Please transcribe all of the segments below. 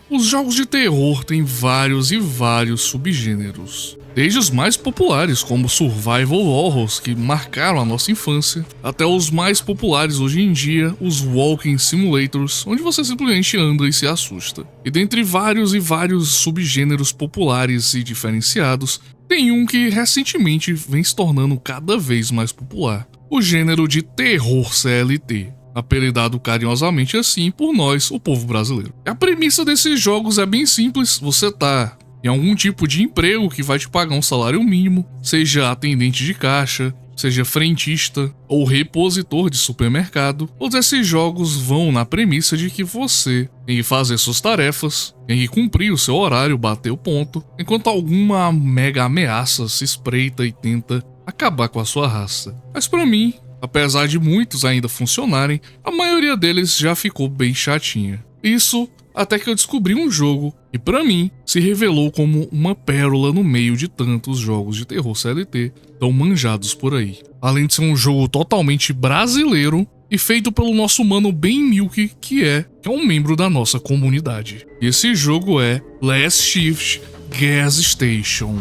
Os jogos de terror têm vários e vários subgêneros. Desde os mais populares, como Survival Horrors, que marcaram a nossa infância, até os mais populares hoje em dia, os Walking Simulators, onde você simplesmente anda e se assusta. E dentre vários e vários subgêneros populares e diferenciados, tem um que recentemente vem se tornando cada vez mais popular: o gênero de terror CLT. Apelidado carinhosamente assim por nós, o povo brasileiro. A premissa desses jogos é bem simples: você tá em algum tipo de emprego que vai te pagar um salário mínimo, seja atendente de caixa, seja frentista ou repositor de supermercado. Todos esses jogos vão na premissa de que você tem que fazer suas tarefas, tem que cumprir o seu horário, bater o ponto, enquanto alguma mega ameaça se espreita e tenta acabar com a sua raça. Mas pra mim, apesar de muitos ainda funcionarem, a maioria deles já ficou bem chatinha. Isso até que eu descobri um jogo que pra mim se revelou como uma pérola no meio de tantos jogos de terror CLT tão manjados por aí. Além de ser um jogo totalmente brasileiro e feito pelo nosso mano Ben Milk, que é um membro da nossa comunidade. E esse jogo é Last Shift Gas Station.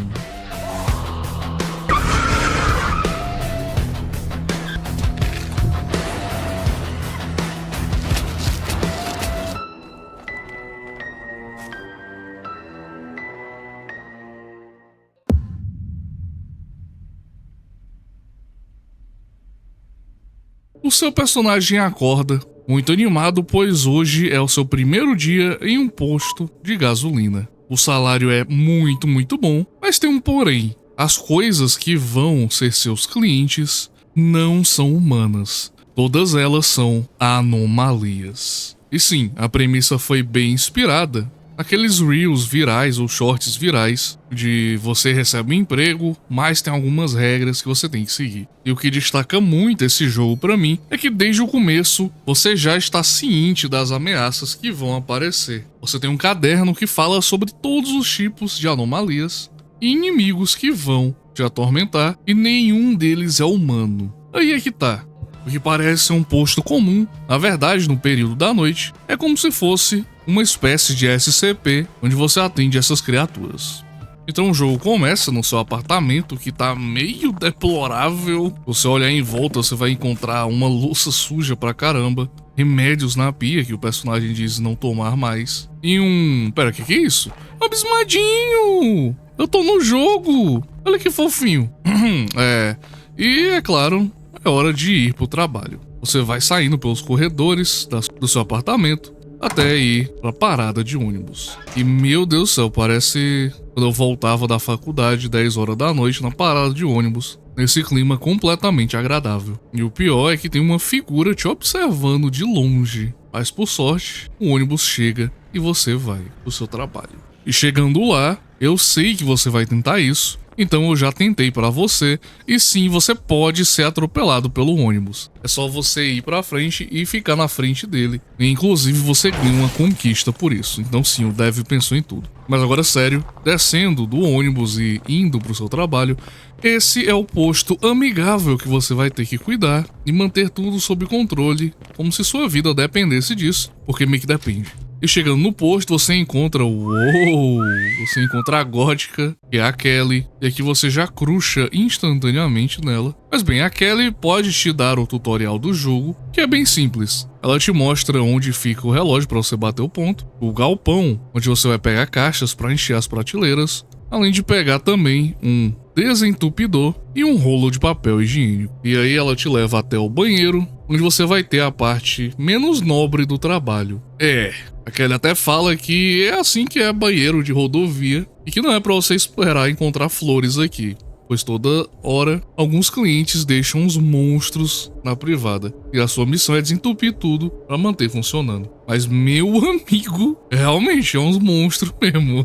O seu personagem acorda muito animado, pois hoje é o seu primeiro dia em um posto de gasolina. O salário é muito bom, mas tem um porém: as coisas que vão ser seus clientes não são humanas. Todas elas são anomalias. E sim, a premissa foi bem inspirada aqueles reels virais ou shorts virais de você recebe um emprego, mas tem algumas regras que você tem que seguir. E o que destaca muito esse jogo pra mim é que desde o começo você já está ciente das ameaças que vão aparecer. Você tem um caderno que fala sobre todos os tipos de anomalias e inimigos que vão te atormentar, e nenhum deles é humano. Aí é que tá. O que parece ser um posto comum, na verdade, no período da noite, é como se fosse uma espécie de SCP onde você atende essas criaturas. Então o jogo começa no seu apartamento, que tá meio deplorável. Você olhar em volta, você vai encontrar uma louça suja pra caramba, remédios na pia que o personagem diz não tomar mais, e Pera, que é isso? Um abismadinho! Eu tô no jogo! Olha que fofinho! E é claro, é hora de ir pro trabalho. Você vai saindo pelos corredores do seu apartamento até ir pra parada de ônibus. E meu Deus do céu, parece quando eu voltava da faculdade 10 horas da noite na parada de ônibus, nesse clima completamente agradável. E o pior é que tem uma figura te observando de longe, mas por sorte, o ônibus chega e você vai pro seu trabalho. E chegando lá, eu sei que você vai tentar isso, então eu já tentei pra você, e sim, você pode ser atropelado pelo ônibus. É só você ir pra frente e ficar na frente dele. E, inclusive, você ganha uma conquista por isso. Então sim, o Dev pensou em tudo. Mas agora sério, descendo do ônibus e indo pro seu trabalho, esse é o posto amigável que você vai ter que cuidar e manter tudo sob controle, como se sua vida dependesse disso, porque meio que depende. E chegando no posto, você encontra você encontra a gótica, que é a Kelly, e aqui você já cruxa instantaneamente nela. Mas bem, a Kelly pode te dar o tutorial do jogo, que é bem simples. Ela te mostra onde fica o relógio para você bater o ponto, o galpão, onde você vai pegar caixas para encher as prateleiras, além de pegar também um desentupidor e um rolo de papel higiênico. E aí ela te leva até o banheiro, onde você vai ter a parte menos nobre do trabalho. A Kelly até fala que é assim que é banheiro de rodovia e que não é pra você esperar encontrar flores aqui, pois toda hora alguns clientes deixam uns monstros na privada e a sua missão é desentupir tudo pra manter funcionando. Mas meu amigo, realmente é uns monstros mesmo.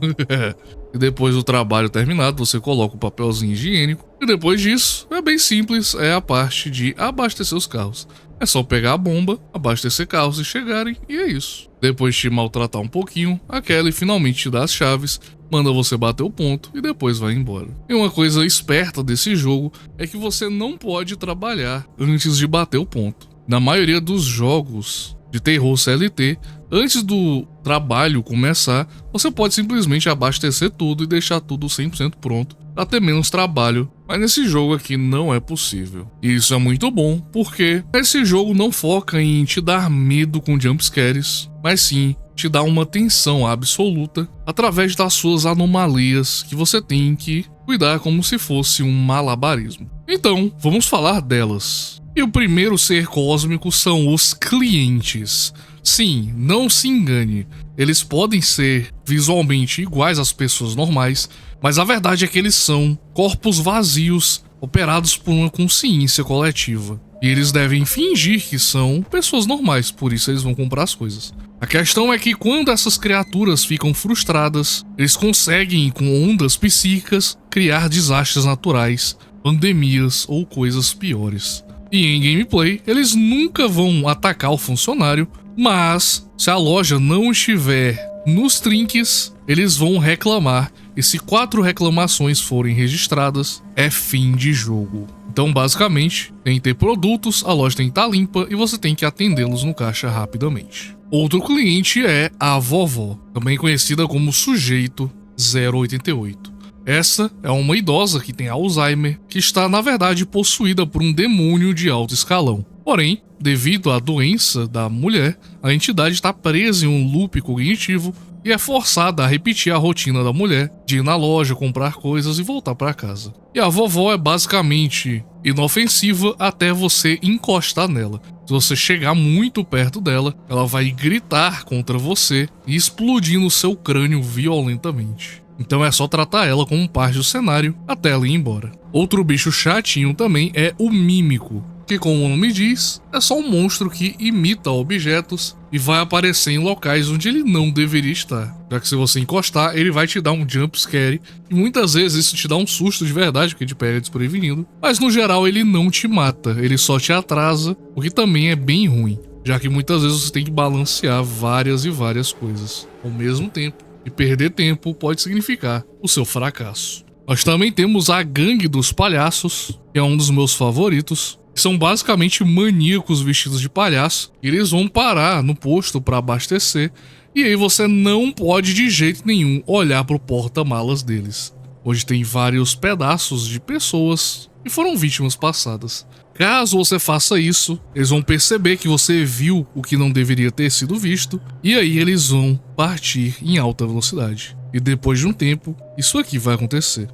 E depois do trabalho terminado, você coloca o papelzinho higiênico. E depois disso, é bem simples, é a parte de abastecer os carros. É só pegar a bomba, abastecer carros e chegarem, e é isso. Depois de te maltratar um pouquinho, a Kelly finalmente te dá as chaves, manda você bater o ponto e depois vai embora. E uma coisa esperta desse jogo é que você não pode trabalhar antes de bater o ponto. Na maioria dos jogos de terror CLT, Antes do trabalho começar, você pode simplesmente abastecer tudo e deixar tudo 100% pronto para ter menos trabalho, mas nesse jogo aqui não é possível. E isso é muito bom, porque esse jogo não foca em te dar medo com jumpscares, mas sim te dar uma tensão absoluta através das suas anomalias que você tem que cuidar como se fosse um malabarismo. Então, vamos falar delas. E o primeiro ser cósmico são os clientes. Sim, não se engane, eles podem ser visualmente iguais às pessoas normais, mas a verdade é que eles são corpos vazios operados por uma consciência coletiva. E eles devem fingir que são pessoas normais, por isso eles vão comprar as coisas. A questão é que quando essas criaturas ficam frustradas, eles conseguem, com ondas psíquicas, criar desastres naturais, pandemias ou coisas piores. E em gameplay, eles nunca vão atacar o funcionário, mas se a loja não estiver nos trinques, eles vão reclamar, e se 4 reclamações forem registradas, é fim de jogo. Então basicamente, tem que ter produtos, a loja tem que estar limpa e você tem que atendê-los no caixa rapidamente. Outro cliente é a vovó, também conhecida como Sujeito 088. Essa é uma idosa que tem Alzheimer, que está na verdade possuída por um demônio de alto escalão. Porém, devido à doença da mulher, a entidade está presa em um loop cognitivo e é forçada a repetir a rotina da mulher de ir na loja, comprar coisas e voltar para casa. E a vovó é basicamente inofensiva até você encostar nela. Se você chegar muito perto dela, ela vai gritar contra você e explodir no seu crânio violentamente. Então é só tratar ela como parte do cenário até ela ir embora. Outro bicho chatinho também é o Mímico, que como o nome diz, é só um monstro que imita objetos e vai aparecer em locais onde ele não deveria estar. Já que se você encostar, ele vai te dar um jumpscare e muitas vezes isso te dá um susto de verdade, porque te pega desprevenido. Mas no geral ele não te mata, ele só te atrasa, o que também é bem ruim, já que muitas vezes você tem que balancear várias e várias coisas ao mesmo tempo. E perder tempo pode significar o seu fracasso. Nós também temos a Gangue dos Palhaços, que é um dos meus favoritos. São basicamente maníacos vestidos de palhaço. Eles vão parar no posto para abastecer. E aí você não pode de jeito nenhum olhar para o porta-malas deles, onde tem vários pedaços de pessoas que foram vítimas passadas. Caso você faça isso, eles vão perceber que você viu o que não deveria ter sido visto, e aí eles vão partir em alta velocidade. E depois de um tempo, isso aqui vai acontecer.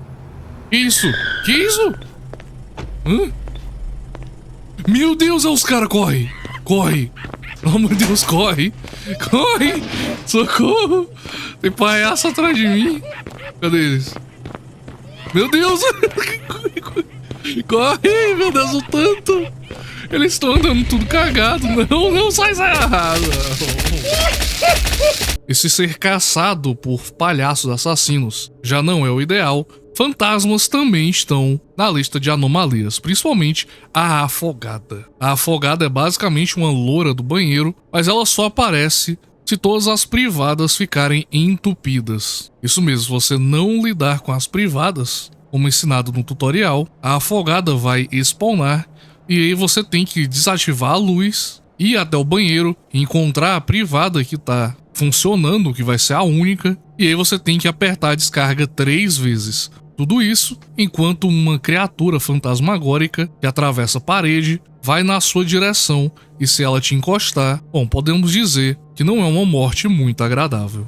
Que isso? Que isso? Hã? Meu Deus, os caras correm! Corre! Pelo amor de Deus, corre! Corre! Socorro! Tem palhaço atrás de mim! Cadê eles? Meu Deus! Corre, meu Deus, o tanto! Eles estão andando tudo cagado. Não, não, sai errado. Esse ser caçado por palhaços assassinos já não é o ideal. Fantasmas também estão na lista de anomalias, principalmente a afogada. A afogada é basicamente uma loura do banheiro, mas ela só aparece se todas as privadas ficarem entupidas. Isso mesmo, se você não lidar com as privadas, como ensinado no tutorial, a afogada vai spawnar e aí você tem que desativar a luz, ir até o banheiro, encontrar a privada que está funcionando, que vai ser a única, e aí você tem que apertar a descarga 3 vezes. Tudo isso enquanto uma criatura fantasmagórica que atravessa a parede vai na sua direção e se ela te encostar, bom, podemos dizer que não é uma morte muito agradável.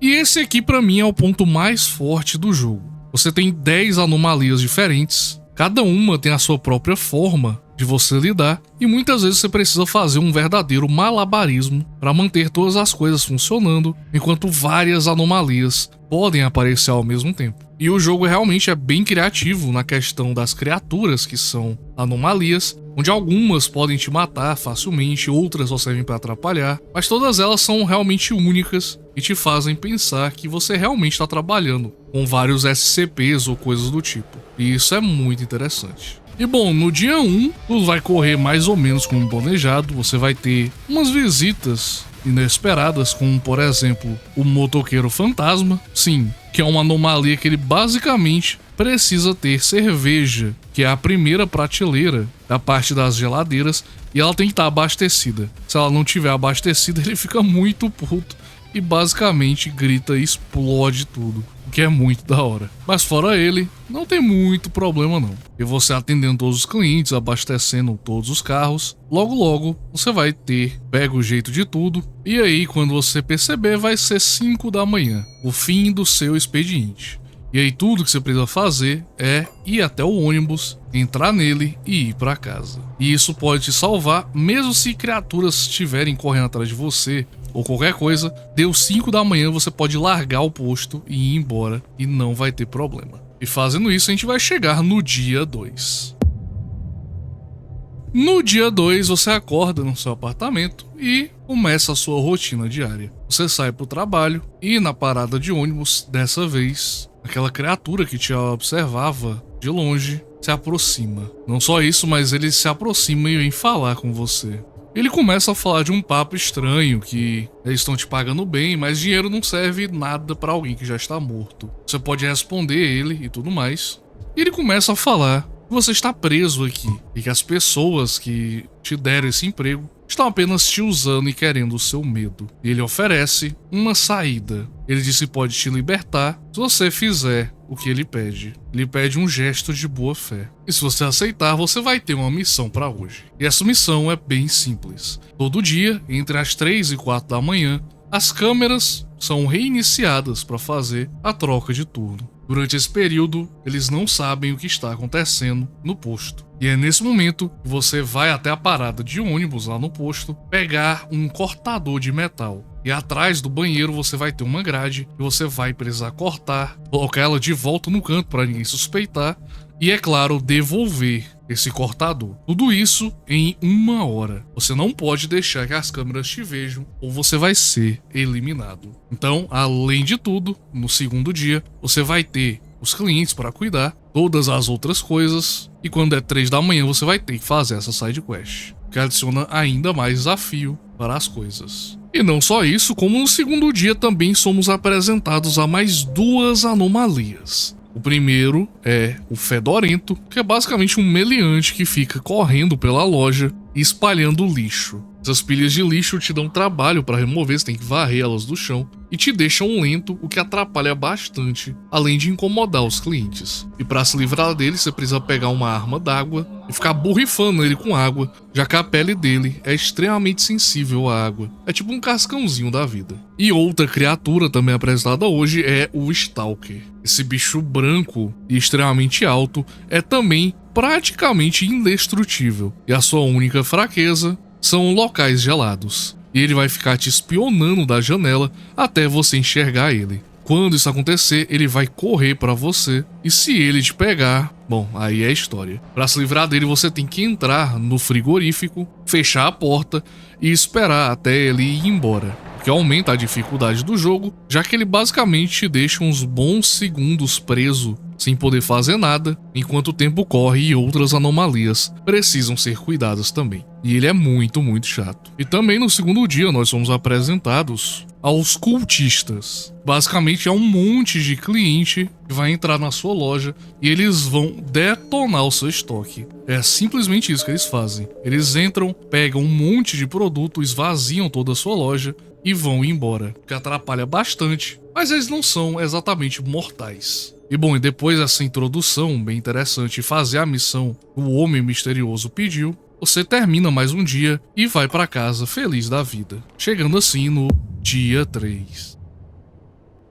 E esse aqui pra mim é o ponto mais forte do jogo. Você tem 10 anomalias diferentes, cada uma tem a sua própria forma de você lidar, e muitas vezes você precisa fazer um verdadeiro malabarismo para manter todas as coisas funcionando, enquanto várias anomalias podem aparecer ao mesmo tempo. E o jogo realmente é bem criativo na questão das criaturas que são anomalias, onde algumas podem te matar facilmente, outras só servem para atrapalhar, mas todas elas são realmente únicas e te fazem pensar que você realmente está trabalhando com vários SCPs ou coisas do tipo. E isso é muito interessante. E bom, no dia 1, tudo vai correr mais ou menos como planejado, você vai ter umas visitas inesperadas, como por exemplo o motoqueiro fantasma, sim, que é uma anomalia que ele basicamente precisa ter cerveja, que é a primeira prateleira da parte das geladeiras, e ela tem que estar abastecida. Se ela não tiver abastecida, ele fica muito puto e basicamente grita e explode tudo, o que é muito da hora. Mas fora ele, não tem muito problema não. E você atendendo todos os clientes, abastecendo todos os carros, logo logo você vai ter pega o jeito de tudo, e aí quando você perceber vai ser 5 da manhã, o fim do seu expediente. E aí tudo que você precisa fazer é ir até o ônibus, entrar nele e ir para casa. E isso pode te salvar mesmo se criaturas estiverem correndo atrás de você ou qualquer coisa. Deu 5 da manhã, você pode largar o posto e ir embora e não vai ter problema. E fazendo isso a gente vai chegar no dia 2. No dia 2 você acorda no seu apartamento e começa a sua rotina diária. Você sai para o trabalho e na parada de ônibus, dessa vez, aquela criatura que te observava de longe se aproxima. Não só isso, mas ele se aproxima e vem falar com você. Ele começa a falar de um papo estranho, que eles estão te pagando bem, mas dinheiro não serve nada para alguém que já está morto. Você pode responder ele e tudo mais. E ele começa a falar que você está preso aqui e que as pessoas que te deram esse emprego estão apenas te usando e querendo o seu medo. E ele oferece uma saída. Ele diz que pode te libertar se você fizer o que ele pede. Ele pede um gesto de boa fé. E se você aceitar, você vai ter uma missão para hoje. E essa missão é bem simples. Todo dia, entre as 3 e 4 da manhã, as câmeras são reiniciadas para fazer a troca de turno. Durante esse período, eles não sabem o que está acontecendo no posto. E é nesse momento que você vai até a parada de ônibus lá no posto, pegar um cortador de metal. E atrás do banheiro você vai ter uma grade que você vai precisar cortar, colocar ela de volta no canto para ninguém suspeitar e, é claro, devolver esse cortador. Tudo isso em 1 hora. Você não pode deixar que as câmeras te vejam ou você vai ser eliminado. Então, além de tudo, no segundo dia, você vai ter os clientes para cuidar, todas as outras coisas, e quando é 3 da manhã você vai ter que fazer essa side quest, que adiciona ainda mais desafio para as coisas. E não só isso, como no segundo dia também somos apresentados a mais 2 anomalias. O primeiro é o Fedorento, que é basicamente um meliante que fica correndo pela loja e espalhando lixo. Essas pilhas de lixo te dão trabalho para remover, você tem que varrer elas do chão e te deixam lento, o que atrapalha bastante, além de incomodar os clientes. E para se livrar dele, você precisa pegar uma arma d'água e ficar borrifando ele com água, já que a pele dele é extremamente sensível à água. É tipo um cascãozinho da vida. E outra criatura também apresentada hoje é o Stalker. Esse bicho branco e extremamente alto é também praticamente indestrutível. E a sua única fraqueza são locais gelados. E ele vai ficar te espionando da janela até você enxergar ele. Quando isso acontecer, ele vai correr pra você. E se ele te pegar, bom, aí é história. Pra se livrar dele, você tem que entrar no frigorífico, fechar a porta e esperar até ele ir embora. O que aumenta a dificuldade do jogo, já que ele basicamente te deixa uns bons segundos preso, sem poder fazer nada, enquanto o tempo corre e outras anomalias precisam ser cuidadas também. E ele é muito chato. E também no segundo dia nós somos apresentados aos cultistas. Basicamente é um monte de cliente que vai entrar na sua loja e eles vão detonar o seu estoque. É simplesmente isso que eles fazem. Eles entram, pegam um monte de produto, esvaziam toda a sua loja e vão embora, o que atrapalha bastante, mas eles não são exatamente mortais. E bom, e depois dessa introdução bem interessante e fazer a missão que o Homem Misterioso pediu, você termina mais um dia e vai para casa feliz da vida, chegando assim no dia 3.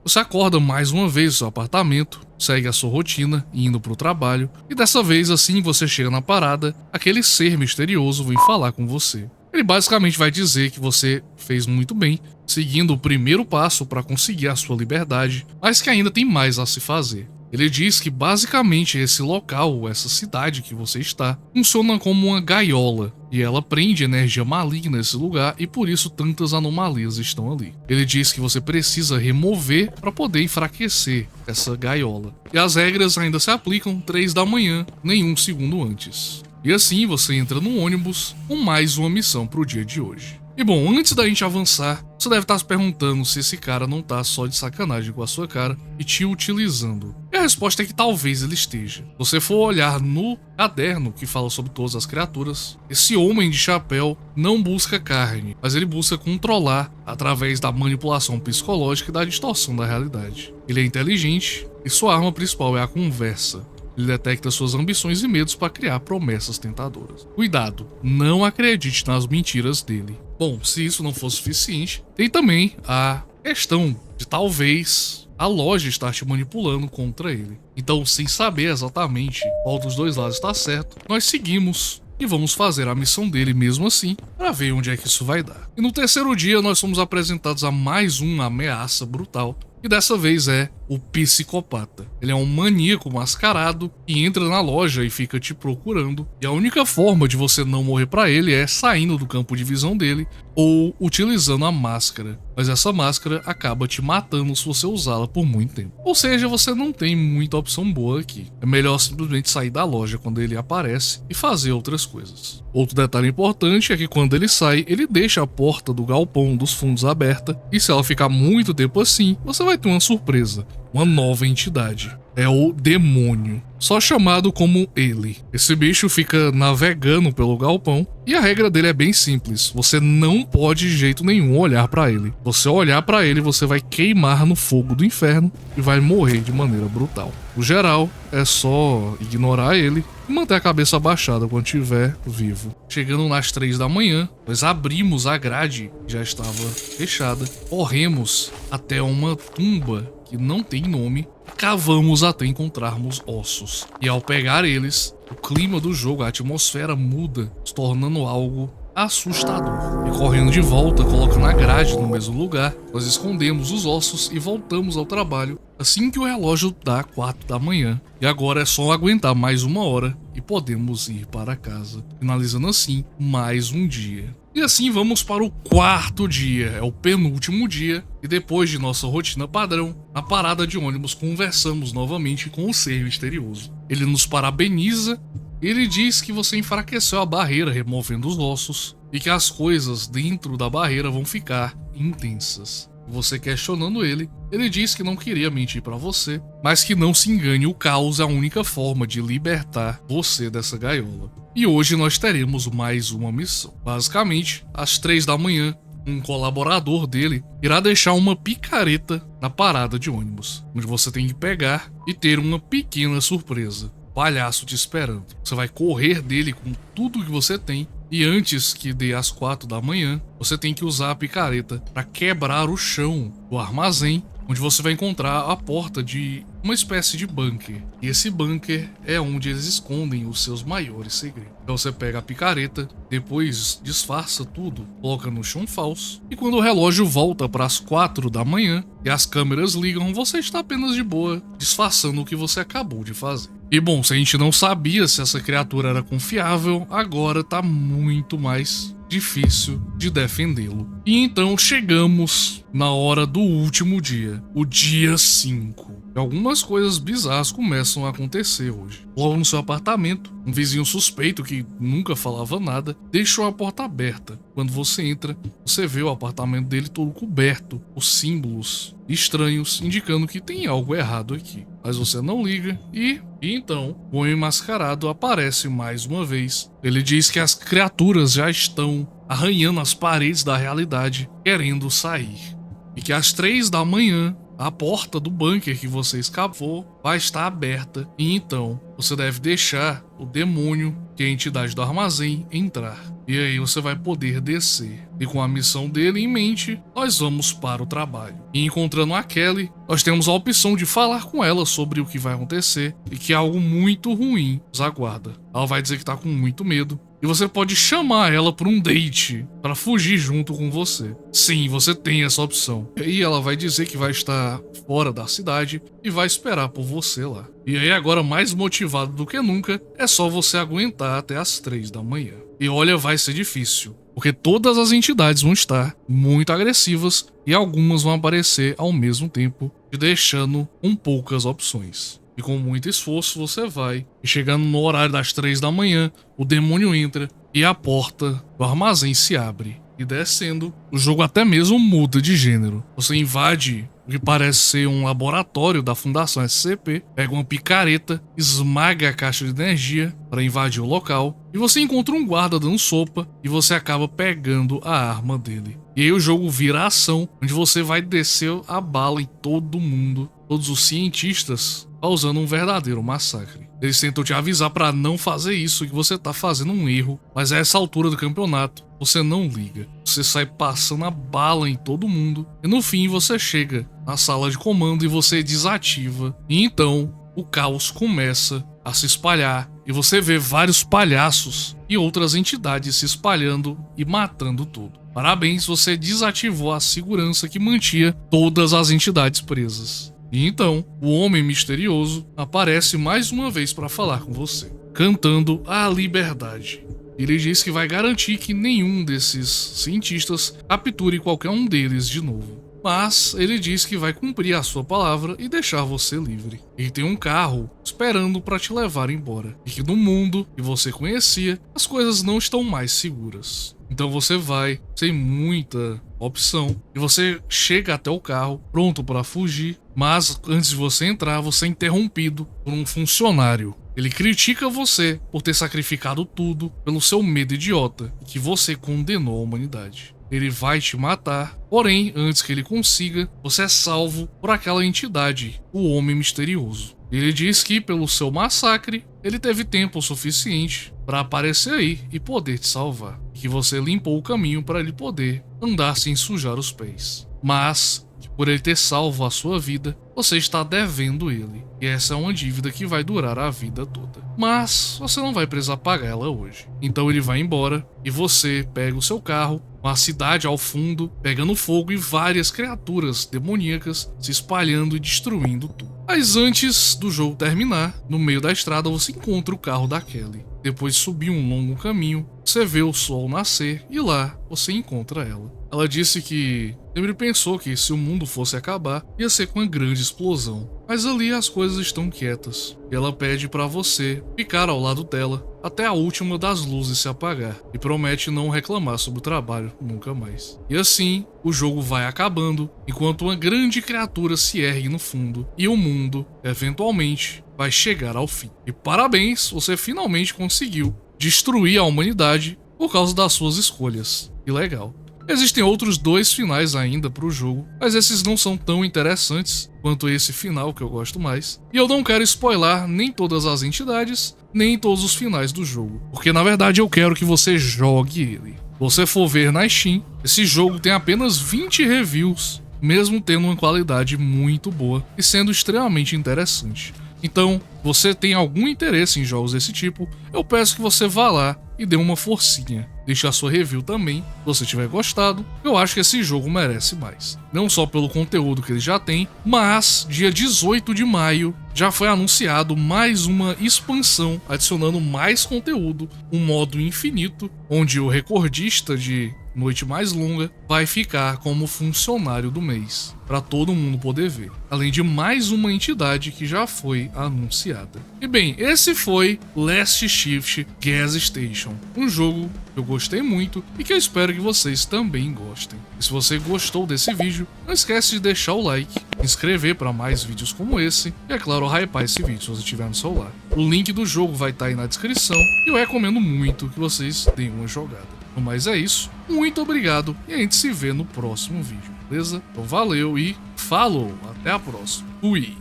Você acorda mais uma vez no seu apartamento, segue a sua rotina, indo pro trabalho, e dessa vez assim você chega na parada, aquele ser misterioso vem falar com você. Ele basicamente vai dizer que você fez muito bem, seguindo o primeiro passo para conseguir a sua liberdade, mas que ainda tem mais a se fazer. Ele diz que basicamente esse local, essa cidade que você está, funciona como uma gaiola, e ela prende energia maligna nesse lugar e por isso tantas anomalias estão ali. Ele diz que você precisa remover para poder enfraquecer essa gaiola. E as regras ainda se aplicam 3 da manhã, nenhum segundo antes. E assim você entra no ônibus com mais uma missão para o dia de hoje. E bom, antes da gente avançar, você deve estar se perguntando se esse cara não tá só de sacanagem com a sua cara e te utilizando. E a resposta é que talvez ele esteja. Se você for olhar no caderno que fala sobre todas as criaturas, esse homem de chapéu não busca carne, mas ele busca controlar através da manipulação psicológica e da distorção da realidade. Ele é inteligente e sua arma principal é a conversa. Ele detecta suas ambições e medos para criar promessas tentadoras. Cuidado, não acredite nas mentiras dele. Bom, se isso não for suficiente, tem também a questão de talvez a loja estar te manipulando contra ele. Então, sem saber exatamente qual dos dois lados está certo, nós seguimos e vamos fazer a missão dele mesmo assim, para ver onde é que isso vai dar. E no terceiro dia, nós somos apresentados a mais uma ameaça brutal, e dessa vez é o psicopata. Ele é um maníaco mascarado que entra na loja e fica te procurando, e a única forma de você não morrer pra ele é saindo do campo de visão dele ou utilizando a máscara, mas essa máscara acaba te matando se você usá-la por muito tempo. Ou seja, você não tem muita opção boa aqui. É melhor simplesmente sair da loja quando ele aparece e fazer outras coisas. Outro detalhe importante é que quando ele sai, ele deixa a porta do galpão dos fundos aberta, e se ela ficar muito tempo assim, você vai ter uma surpresa. Uma nova entidade. É o demônio, só chamado como ele. Esse bicho fica navegando pelo galpão e a regra dele é bem simples. Você não pode de jeito nenhum olhar pra ele. Você olhar pra ele, você vai queimar no fogo do inferno e vai morrer de maneira brutal. O geral é só ignorar ele e manter a cabeça abaixada quando estiver vivo. Chegando nas 3 da manhã, nós abrimos a grade, que já estava fechada, corremos até uma tumba que não tem nome, e cavamos até encontrarmos ossos. E ao pegar eles, o clima do jogo, a atmosfera muda, se tornando algo assustador. E correndo de volta, colocando a grade no mesmo lugar, nós escondemos os ossos e voltamos ao trabalho assim que o relógio dá 4 da manhã. E agora é só aguentar mais 1 hora e podemos ir para casa, finalizando assim mais um dia. E assim vamos para o 4º dia, é o penúltimo dia, e depois de nossa rotina padrão, na parada de ônibus conversamos novamente com o ser misterioso. Ele nos parabeniza, ele diz que você enfraqueceu a barreira removendo os ossos, e que as coisas dentro da barreira vão ficar intensas. Você questionando ele, ele diz que não queria mentir pra você, mas que não se engane, o caos é a única forma de libertar você dessa gaiola. E hoje nós teremos mais uma missão. Basicamente, às 3 da manhã, um colaborador dele irá deixar uma picareta na parada de ônibus, onde você tem que pegar e ter uma pequena surpresa. Palhaço te esperando. Você vai correr dele com tudo que você tem, e antes que dê as 4 da manhã, você tem que usar a picareta para quebrar o chão do armazém, onde você vai encontrar a porta de uma espécie de bunker. E esse bunker é onde eles escondem os seus maiores segredos. Então você pega a picareta, depois disfarça tudo, coloca no chão falso, e quando o relógio volta para as 4 da manhã e as câmeras ligam, você está apenas de boa, disfarçando o que você acabou de fazer. E bom, se a gente não sabia se essa criatura era confiável, agora tá muito mais difícil de defendê-lo. E então chegamos na hora do último dia, o dia 5. E algumas coisas bizarras começam a acontecer hoje. Logo no seu apartamento, um vizinho suspeito que nunca falava nada deixou a porta aberta. Quando você entra, você vê o apartamento dele todo coberto por símbolos estranhos, indicando que tem algo errado aqui. Mas você não liga e então o homem mascarado aparece mais uma vez. Ele diz que as criaturas já estão arranhando as paredes da realidade, querendo sair. E que às 3 da manhã, a porta do bunker que você escapou vai estar aberta, e então você deve deixar o demônio, que é a entidade do armazém, entrar. E aí você vai poder descer. E com a missão dele em mente, nós vamos para o trabalho. E encontrando a Kelly, nós temos a opção de falar com ela sobre o que vai acontecer e que algo muito ruim nos aguarda. Ela vai dizer que está com muito medo. E você pode chamar ela para um date, para fugir junto com você. Sim, você tem essa opção. E aí ela vai dizer que vai estar fora da cidade e vai esperar por você lá. E aí agora, mais motivado do que nunca, é só você aguentar até as 3 da manhã. E olha, vai ser difícil, porque todas as entidades vão estar muito agressivas e algumas vão aparecer ao mesmo tempo, te deixando com poucas opções. E com muito esforço você vai, e chegando no horário das 3 da manhã, o demônio entra e a porta do armazém se abre. e descendo, o jogo até mesmo muda de gênero. Você invade o que parece ser um laboratório da Fundação SCP, pega uma picareta, esmaga a caixa de energia para invadir o local, e você encontra um guarda dando sopa e você acaba pegando a arma dele. E aí o jogo vira ação, onde você vai descer a bala em todo mundo, todos os cientistas, causando um verdadeiro massacre. Eles tentam te avisar para não fazer isso, que você tá fazendo um erro, mas a essa altura do campeonato, você não liga. Você sai passando a bala em todo mundo, e no fim você chega na sala de comando e você desativa, e então o caos começa a se espalhar, e você vê vários palhaços e outras entidades se espalhando e matando tudo. Parabéns, você desativou a segurança que mantinha todas as entidades presas. E então, o Homem Misterioso aparece mais uma vez para falar com você, cantando a liberdade. Ele diz que vai garantir que nenhum desses cientistas capture qualquer um deles de novo. Mas ele diz que vai cumprir a sua palavra e deixar você livre. Ele tem um carro esperando para te levar embora. E que no mundo que você conhecia, as coisas não estão mais seguras. Então você vai sem muita opção e você chega até o carro pronto para fugir, mas antes de você entrar, você é interrompido por um funcionário. Ele critica você por ter sacrificado tudo pelo seu medo idiota que você condenou a humanidade. Ele vai te matar, porém, antes que ele consiga, você é salvo por aquela entidade, o Homem Misterioso. Ele diz que, pelo seu massacre, ele teve tempo suficiente para aparecer aí e poder te salvar. E que você limpou o caminho para ele poder andar sem sujar os pés. Mas, por ele ter salvo a sua vida, você está devendo ele. E essa é uma dívida que vai durar a vida toda. Mas você não vai precisar pagar ela hoje. Então ele vai embora e você pega o seu carro, uma cidade ao fundo, pegando fogo e várias criaturas demoníacas se espalhando e destruindo tudo. Mas antes do jogo terminar, no meio da estrada você encontra o carro da Kelly. Depois de subir um longo caminho, você vê o sol nascer e lá você encontra ela. Ela disse que sempre pensou que se o mundo fosse acabar, ia ser com uma grande explosão. Mas ali as coisas estão quietas. E ela pede para você ficar ao lado dela até a última das luzes se apagar. E promete não reclamar sobre o trabalho nunca mais. E assim, o jogo vai acabando, enquanto uma grande criatura se ergue no fundo. E o mundo, eventualmente, vai chegar ao fim. E parabéns, você finalmente conseguiu destruir a humanidade por causa das suas escolhas. Que legal. Existem outros 2 finais ainda para o jogo, mas esses não são tão interessantes quanto esse final que eu gosto mais. E eu não quero spoiler nem todas as entidades, nem todos os finais do jogo, porque na verdade eu quero que você jogue ele. Se você for ver na Steam, esse jogo tem apenas 20 reviews, mesmo tendo uma qualidade muito boa e sendo extremamente interessante. Então, você tem algum interesse em jogos desse tipo, eu peço que você vá lá e dê uma forcinha. Deixe a sua review também, se você tiver gostado. Eu acho que esse jogo merece mais. Não só pelo conteúdo que ele já tem, mas dia 18 de maio já foi anunciado mais uma expansão, adicionando mais conteúdo, um modo infinito, onde o recordista de Noite Mais Longa vai ficar como funcionário do mês, para todo mundo poder ver, além de mais uma entidade que já foi anunciada. E bem, esse foi Last Shift Gas Station, um jogo que eu gostei muito e que eu espero que vocês também gostem. E se você gostou desse vídeo, não esquece de deixar o like, se inscrever para mais vídeos como esse e, é claro, hypar esse vídeo se você tiver no celular. O link do jogo vai estar aí na descrição e eu recomendo muito que vocês deem uma jogada. Mas é isso, muito obrigado e a gente se vê no próximo vídeo, beleza? Então valeu e falou, até a próxima. Fui!